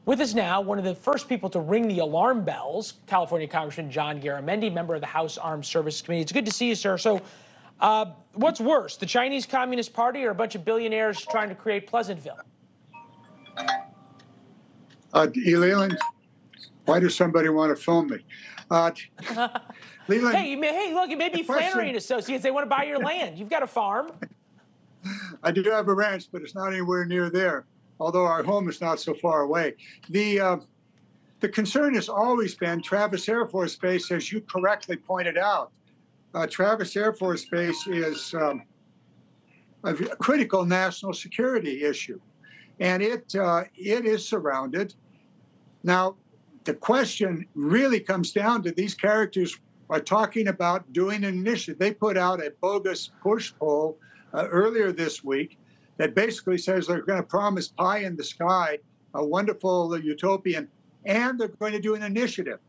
With us now, one of the first people to ring the alarm bells, California Congressman John Garamendi, member of the House Armed Services Committee. It's good to see you, sir. So what's worse, the Chinese Communist Party or a bunch of billionaires trying to create Pleasantville? Leland, why does somebody want to phone me? Leland, hey, look, it may be Flannery and Associates. They want to buy your land. You've got a farm. I do have a ranch, but it's not anywhere near there, although our home is not so far away. The concern has always been Travis Air Force Base, as you correctly pointed out. Travis Air Force Base is a critical national security issue, and it is surrounded. Now, the question really comes down to these characters are talking about doing an initiative. They put out a bogus push poll earlier this week that basically says they're going to promise pie in the sky, a wonderful utopian, and they're going to do an initiative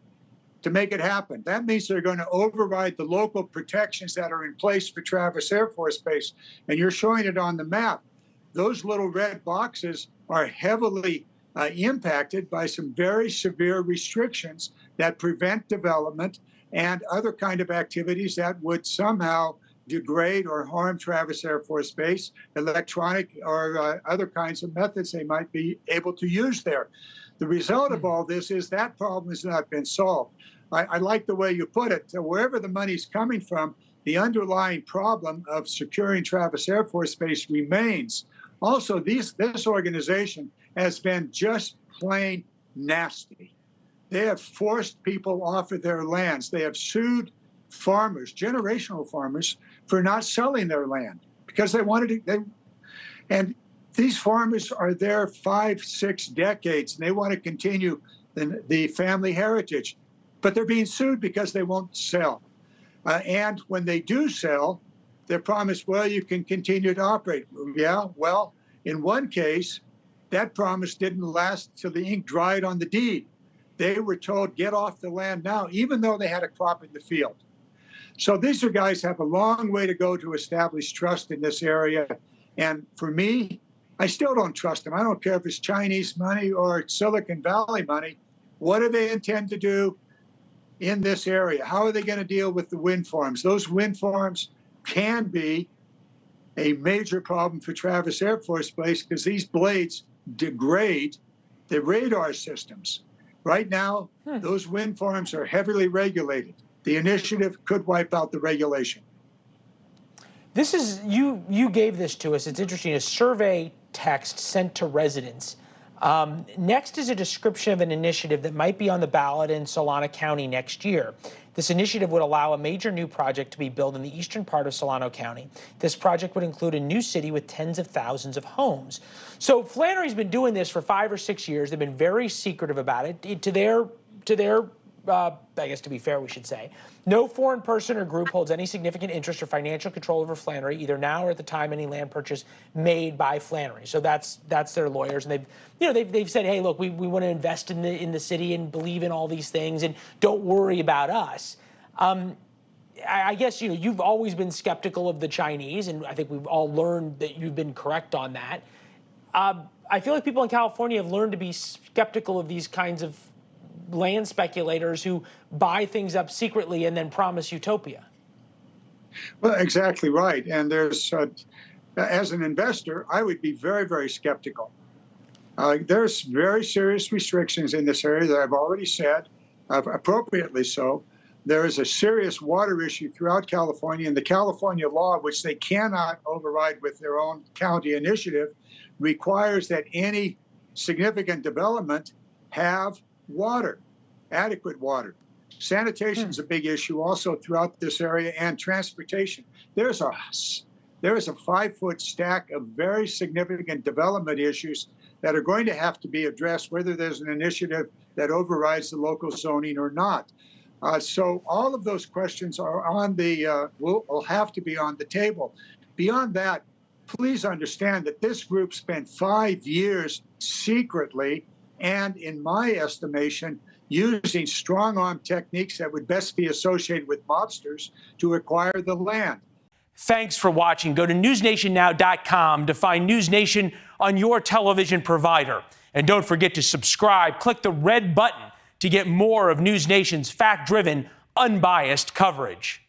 to make it happen. That means they're going to override the local protections that are in place for Travis Air Force Base. And you're showing it on the map. Those little red boxes are heavily impacted by some very severe restrictions that prevent development and other kind of activities that would somehow degrade or harm Travis Air Force Base, electronic or other kinds of methods they might be able to use there. The result of all this is that problem has not been solved. I like the way you put it. Wherever the money's coming from, the underlying problem of securing Travis Air Force Base remains. Also, this organization has been just plain nasty. They have forced people off of their lands. They have sued farmers, generational farmers, for not selling their land because they wanted to. And these farmers are there 5-6 decades, and they want to continue the family heritage. But they're being sued because they won't sell. And when they do sell, they're promised, well, you can continue to operate. Yeah, well, in one case, that promise didn't last till the ink dried on the deed. They were told, get off the land now, even though they had a crop in the field. So these are guys have a long way to go to establish trust in this area. And for me, I still don't trust them. I don't care if it's Chinese money or Silicon Valley money. What do they intend to do in this area? How are they going to deal with the wind farms? Those wind farms can be a major problem for Travis Air Force Base because these blades degrade the radar systems. Right now, those wind farms are heavily regulated. The initiative could wipe out the regulation. This is, you gave this to us. It's interesting, a survey text sent to residents. Next is a description of an initiative that might be on the ballot in Solano County next year. This initiative would allow a major new project to be built in the eastern part of Solano County. This project would include a new city with tens of thousands of homes. So Flannery's been doing this for 5 or 6 years. They've been very secretive about it. To their I guess to be fair, we should say, no foreign person or group holds any significant interest or financial control over Flannery, either now or at the time any land purchase made by Flannery. So that's their lawyers, and they've said, hey, look, we want to invest in the city and believe in all these things, and don't worry about us. I guess you've always been skeptical of the Chinese, and I think we've all learned that you've been correct on that. I feel like people in California have learned to be skeptical of these kinds of land speculators who buy things up secretly and then promise utopia. Well, exactly right. And there's, as an investor, I would be very, very skeptical. There's very serious restrictions in this area that I've already said, appropriately so. There is a serious water issue throughout California, and the California law, which they cannot override with their own county initiative, requires that any significant development have water, adequate water. Sanitation is a big issue also throughout this area, and transportation. There is a 5-foot stack of very significant development issues that are going to have to be addressed, whether there's an initiative that overrides the local zoning or not. So all of those questions are on the will have to be on the table. Beyond that, please understand that this group spent 5 years secretly, and in my estimation, using strong-arm techniques that would best be associated with mobsters to acquire the land. Thanks for watching. Go to newsnationnow.com to find NewsNation on your television provider. And don't forget to subscribe. Click the red button to get more of NewsNation's fact-driven, unbiased coverage.